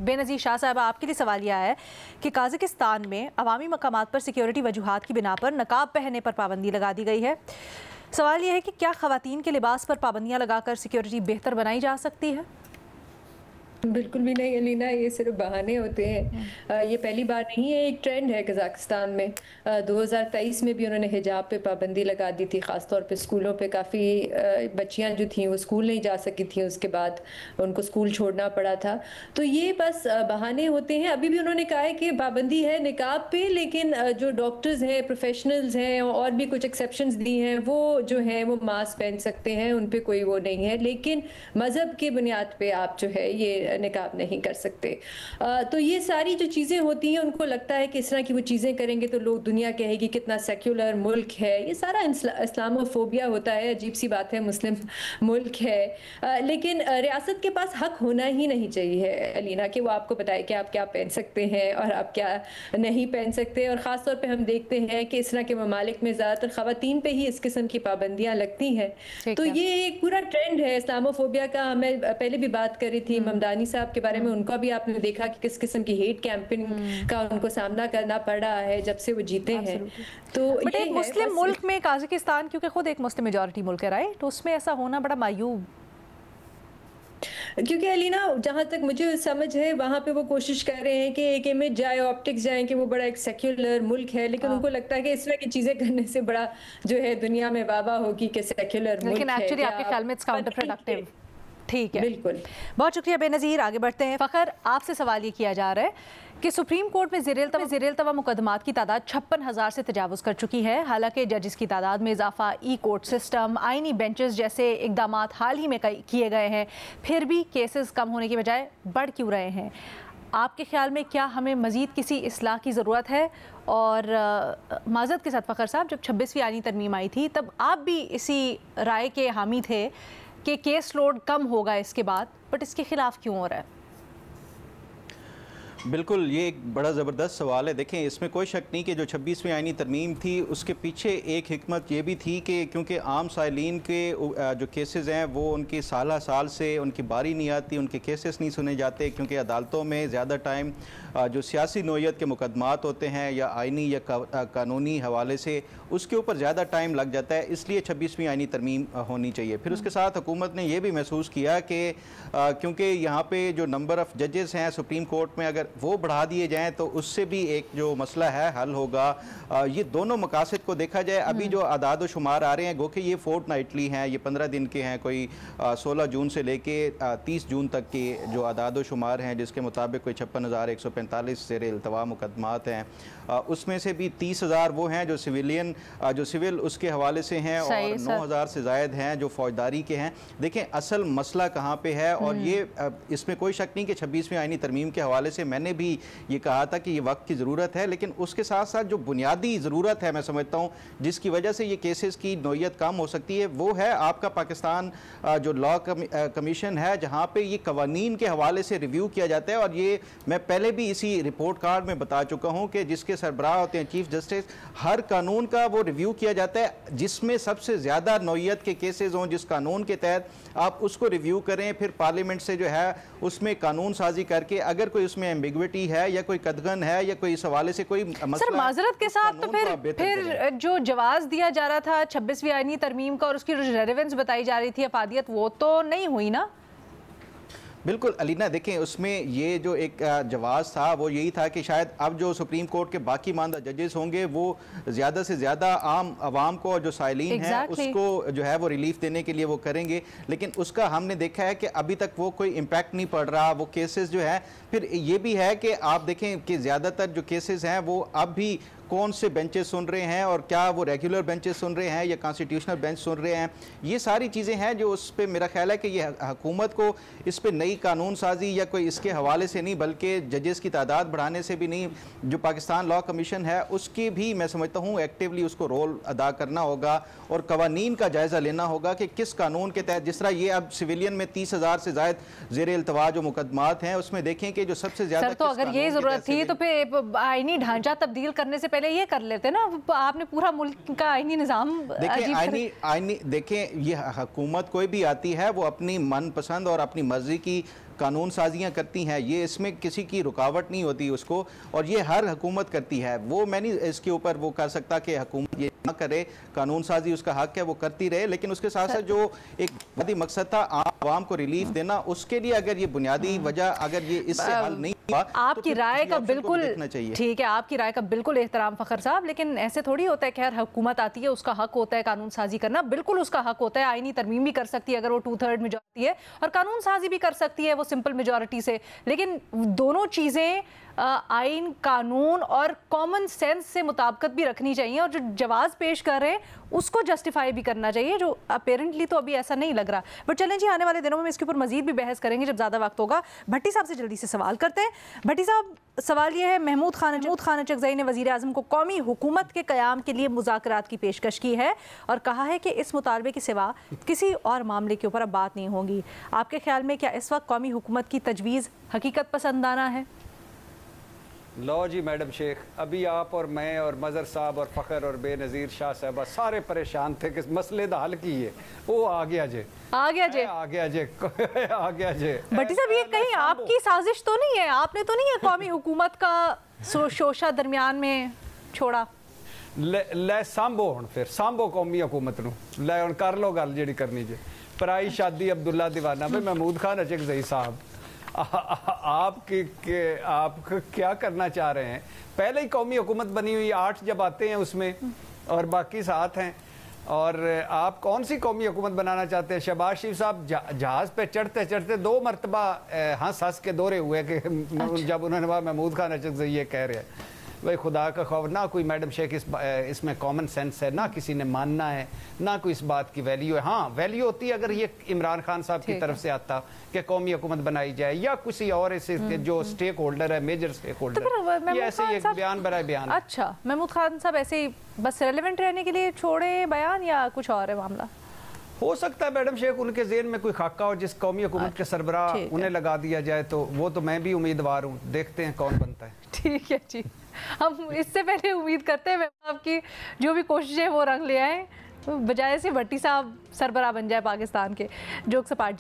बेनज़ीर शाह साहब, आपके लिए सवाल यह है कि काज़ाकिस्तान में अवामी मकामात पर सिक्योरिटी वजूहात की बिना पर नकाब पहनने पर पाबंदी लगा दी गई है। सवाल यह है कि क्या ख़वातीन के लिबास पर पाबंदियाँ लगाकर सिक्योरिटी बेहतर बनाई जा सकती है? बिल्कुल भी नहीं अलीना, ये सिर्फ बहाने होते हैं। ये पहली बार नहीं है, एक ट्रेंड है कज़ाकिस्तान में। 2023 में भी उन्होंने हिजाब पे पाबंदी लगा दी थी, ख़ासतौर पे स्कूलों पे। काफ़ी बच्चियां जो थीं वो स्कूल नहीं जा सकी थीं, उसके बाद उनको स्कूल छोड़ना पड़ा था। तो ये बस बहाने होते हैं। अभी भी उन्होंने कहा है कि पाबंदी है निकाब पे, लेकिन जो डॉक्टर्स हैं, प्रोफेशनल्स हैं और भी कुछ एक्सेप्शंस दी हैं, वो जो हैं वो मास्क पहन सकते हैं, उन पर कोई वो नहीं है। लेकिन मज़हब की बुनियाद पर आप जो है ये निकाब नहीं कर सकते। तो ये सारी जो चीज़ें होती हैं, उनको लगता है कि इस तरह की वो चीज़ें करेंगे तो लोग, दुनिया कहेगी कितना सेक्युलर मुल्क है। ये सारा इस्लामोफोबिया होता है। अजीब सी बात है, मुस्लिम मुल्क है, लेकिन रियासत के पास हक होना ही नहीं चाहिए अलीना, कि वो आपको बताए कि आप क्या पहन सकते हैं और आप क्या नहीं पहन सकते। और ख़ास तौर पे हम देखते हैं कि इस तरह के ममालिक में ज़्यादातर ख़वातीन पे ही इस किस्म की पाबंदियाँ लगती हैं। तो ये एक पूरा ट्रेंड है इस्लामोफोबिया का। मैं पहले भी बात करी थी ममदानी साहब के बारे में, उनका भी आपने देखा कि किस किस्म की हेट कैंपेनिंग का उनको सामना करना पड़ा है जब से वो जीते हैं। तो बट एक मुस्लिम मुल्क में काज़ाकिस्तान, क्योंकि खुद एक मुस्लिम मेजॉरिटी मुल्क है, राइट, तो उसमें ऐसा होना बड़ा मायूब। क्योंकि अलीना, जहाँ तक मुझे समझ है, वहाँ पे वो कोशिश कर रहे हैं कि एक इमेज जाए, ऑप्टिक्स जाए कि वो बड़ा एक सेक्युलर मुल्क है, लेकिन उनको लगता है कि इस तरह की चीज़ें करने से बड़ा जो है दुनिया में वाह होगी कि सेक्युलर मुल्क है। लेकिन एक्चुअली आपके ख्याल में इट्स काउंटर प्रोडक्टिव। ठीक है, बिल्कुल। बहुत शुक्रिया बेनज़ीर। आगे बढ़ते हैं। फ़खर, आपसे सवाल ये किया जा रहा है कि सुप्रीम कोर्ट में ज़ेर-ए-इल्तवा मुकदमात की तादाद 56,000 से तजावुज़ कर चुकी है। हालांकि जजेस की तादाद में इजाफा, ई कोर्ट सिस्टम, आइनी बेंचेस जैसे इकदामात हाल ही में किए गए हैं, फिर भी केसेस कम होने की बजाय बढ़ क्यों रहे हैं? आपके ख्याल में क्या हमें मज़ीद किसी इस्लाह की ज़रूरत है? और माज़रत के साथ फ़खर साहब, जब 26वीं आइनी तरमीम आई थी तब आप भी इसी राय के हामी थे कि केस लोड कम होगा इसके बाद, बट इसके खिलाफ क्यों हो रहा है? बिल्कुल, ये एक बड़ा ज़बरदस्त सवाल है। देखें, इसमें कोई शक नहीं कि जो 26वीं आइनी तरमीम थी उसके पीछे एक हिकमत ये भी थी कि क्योंकि आम साइलिन के जो केसेस हैं वो उनकी साल से उनकी बारी नहीं आती, उनके केसेस नहीं सुने जाते, क्योंकि अदालतों में ज़्यादा टाइम जो सियासी नोयत के मुकदमात होते हैं या आइनी या कानूनी हवाले से, उसके ऊपर ज़्यादा टाइम लग जाता है। इसलिए 26वीं आइनी तरमीम होनी चाहिए। फिर उसके साथ हुकूमत ने यह भी महसूस किया कि क्योंकि यहाँ पे जो नंबर ऑफ़ जजेस हैं सुप्रीम कोर्ट में, अगर वो बढ़ा दिए जाएं तो उससे भी एक जो मसला है हल होगा। ये दोनों मकासद को देखा जाए। अभी जो आदाद शुमार आ रहे हैं, गो कि ये फोर्टनाइटली हैं, ये 15 दिन के हैं, कोई 16 जून से लेके 30 जून तक के जो आदाद शुमार हैं, जिसके मुताबिक कोई 56,145 ज़ेर-ए-इल्तवा मुकदमात हैं। उसमें से भी 30,000 वो हैं जो सिविलियन जो सिविल उसके हवाले से हैं, और 9,000 से ज़ायद हैं जो फौजदारी के हैं। देखें, असल मसला कहाँ पे है, और ये इसमें कोई शक नहीं कि 26वीं आइनी तरमीम के हवाले से मैंने भी ये कहा था कि ये वक्त की ज़रूरत है, लेकिन उसके साथ साथ जो बुनियादी ज़रूरत है, मैं समझता हूँ जिसकी वजह से ये केसेस की नोयत कम हो सकती है, वो है आपका पाकिस्तान जो लॉ कमीशन है, जहाँ पे ये कवानीन के हवाले से रिव्यू किया जाता है। और ये मैं पहले भी इसी रिपोर्ट कार्ड में बता चुका हूँ कि जिसके सरबराह होते हैं चीफ जस्टिस, हर कानून का वो रिव्यू किया जाता है, जिसमें सबसे ज़्यादा नोयत के केसेस हों, जिस कानून के तहत आप उसको रिव्यू करें, फिर पार्लियामेंट से जो है उसमें कानून साजी करके अगर कोई उसमें एम्बिग्विटी है या कोई कदगन है या कोई इस हवाले से कोई मसला, सर माजरत के साथ तो फिर जो जवाब दिया जा रहा था 26वीं आइनी तरमीम का और उसकी रेलेवेंस बताई जा रही थी, अफादियत, वो तो नहीं हुई ना? बिल्कुल अलीना, देखें, उसमें ये जो एक जवाब था वो यही था कि शायद अब जो सुप्रीम कोर्ट के बाकी मानदा जजेस होंगे वो ज़्यादा से ज़्यादा आम आवाम को और जो साइलिन हैं उसको जो है वो रिलीफ देने के लिए वो करेंगे, लेकिन उसका हमने देखा है कि अभी तक वो कोई इम्पैक्ट नहीं पड़ रहा। वो केसेस जो है, फिर ये भी है कि आप देखें कि ज़्यादातर जो केसेस हैं वो अब भी कौन से बेंचेस सुन रहे हैं, और क्या वो रेगुलर बेंचेस सुन रहे हैं या कॉन्स्टिट्यूशनल बेंच सुन रहे हैं, ये सारी चीज़ें हैं जो उस पर मेरा ख्याल है कि ये हुकूमत को इस पर नई कानून साजी या कोई इसके हवाले से नहीं, बल्कि जजेस की तादाद बढ़ाने से भी नहीं, जो पाकिस्तान लॉ कमीशन है उसकी भी मैं समझता हूँ एक्टिवली उसको रोल अदा करना होगा और कवानीन का जायज़ा लेना होगा कि किस कानून के तहत, जिस तरह ये अब सिविलियन में 30,000 से ज़ायद ज़ेर-ए-इल्तवा जो मुकदमात हैं उसमें देखें कि जो सबसे ज़्यादा, तो अगर ये ज़रूरत थी तो फिर आइनी ढांचा तब्दील करने से पहले ये कर लेते ना, आपने पूरा मुल्क का आइनी निज़ाम। देखें, ये हुकूमत कोई भी आती है वो अपनी मनपसंद और अपनी मर्जी की قانون سازیاں کرتی ہیں، یہ اس میں کسی کی رکاوٹ نہیں ہوتی اس کو، اور یہ ہر حکومت کرتی ہے. وہ میں نہیں اس کے اوپر وہ کہہ سکتا کہ حکومت یہ نہ کرے، قانون سازی اس کا حق ہے، وہ کرتی رہے، لیکن اس کے ساتھ ساتھ جو ایک بنیادی مقصد تھا عوام کو ریلیف دینا، اس کے لیے اگر یہ بنیادی وجہ اگر یہ اس سے حل نہیں ہوا، آپ کی رائے کا بالکل ٹھیک ہے، آپ کی رائے کا بالکل احترام فخر صاحب، لیکن ایسے تھوڑی ہوتا ہے کہ ہر حکومت آتی ہے اس کا حق ہوتا ہے قانون سازی کرنا. بالکل اس کا حق ہوتا ہے، آئینی ترمیم بھی کر سکتی ہے اگر وہ 2/3 میجورٹی ہے، اور قانون سازی بھی کر سکتی ہے وہ سمپل میجورٹی سے. لیکن دونوں چیزیں آئین، قانون اور کامن سینس سے مطابقت بھی رکھنی چاہیے، اور جو جواز پیش کر رہے ہیں اس کو جسٹیفائی بھی کرنا چاہیے، جو اپیرنٹلی تو ابھی ایسا نہیں لگ رہا. بٹ چلیں جی، آنے والے دنوں میں اس کے اوپر مزید بھی بحث کریں گے جب زیادہ وقت ہوگا. بھٹی صاحب سے جلدی سے سوال کرتے ہیں. بھٹی صاحب، سوال یہ ہے، محمود خان اچکزئی نے وزیر اعظم کو قومی حکومت کے قیام کے لیے مذاکرات کی پیشکش کی ہے اور کہا ہے کہ اس مطالبے کے سوا کسی اور معاملے کے اوپر اب بات نہیں ہوگی. آپ کے خیال میں کیا اس وقت قومی حکومت کی تجویز حقیقت پسندانہ ہے؟ لو جی میڈم شیخ، ابھی آپ اور میں اور مظہر صاحب اور فخر اور بے نظیر شاہ صاحبہ سارے پریشان تھے کہ مسئلے دا حل کی ہے، وہ آ گیا جے. بٹی صاحب، یہ کہیں آپ کی سازش تو نہیں ہے؟ آپ نے تو نہیں ہے قومی حکومت کا شوشہ درمیان میں چھوڑا؟ لے سامبو ہن، پھر سامبو قومی حکومت نو، لے ہن کر لو گل جیڑی کرنی جے. پرائی شادی عبداللہ دیوانہ. بھائی محمود خان اچکزئی صاحب، آپ کیا کرنا چاہ رہے ہیں؟ پہلے ہی قومی حکومت بنی ہوئی، 8 جب آتے ہیں اس میں اور باقی 7 ہیں، اور آپ کون سی قومی حکومت بنانا چاہتے ہیں؟ شہباز شریف صاحب جہاز پہ چڑھتے چڑھتے 2 مرتبہ ہنس کے دورے ہوئے کہ جب انہوں نے کہا محمود خان اچکزئی یہ کہہ رہے ہیں. بھائی خدا کا خوف، نہ کوئی میڈم شیخ اس میں کامن سینس ہے، نہ کسی نے ماننا ہے، نہ کوئی اس بات کی ویلیو ہے. ہاں ویلیو ہوتی ہے اگر یہ عمران خان صاحب کی طرف سے آتا کہ قومی حکومت بنائی جائے، یا کسی اور ایسے جو سٹیک ہولڈر ہے، میجر سٹیک ہولڈر، یہ ایسے ایک بیان برائے بیان. اچھا، محمود خان صاحب ایسے ہی بس ریلیونٹ رہنے کے لیے چھوڑے بیان، یا کچھ اور ہے معاملہ؟ ہو سکتا ہے میڈم شیخ ان کے ذہن میں کوئی خاکہ ہو جس قومی حکومت کے سربراہ انہیں لگا دیا جائے، تو وہ تو میں بھی امیدوار ہوں، دیکھتے ہیں کون بنتا ہے. ٹھیک ہے جی، ہم اس سے پہلے امید کرتے ہیں آپ کی جو بھی کوششیں وہ رنگ لے آئیں، بجائے سے بھٹی صاحب سربراہ بن جائے پاکستان کے. جوک سپاٹ جی.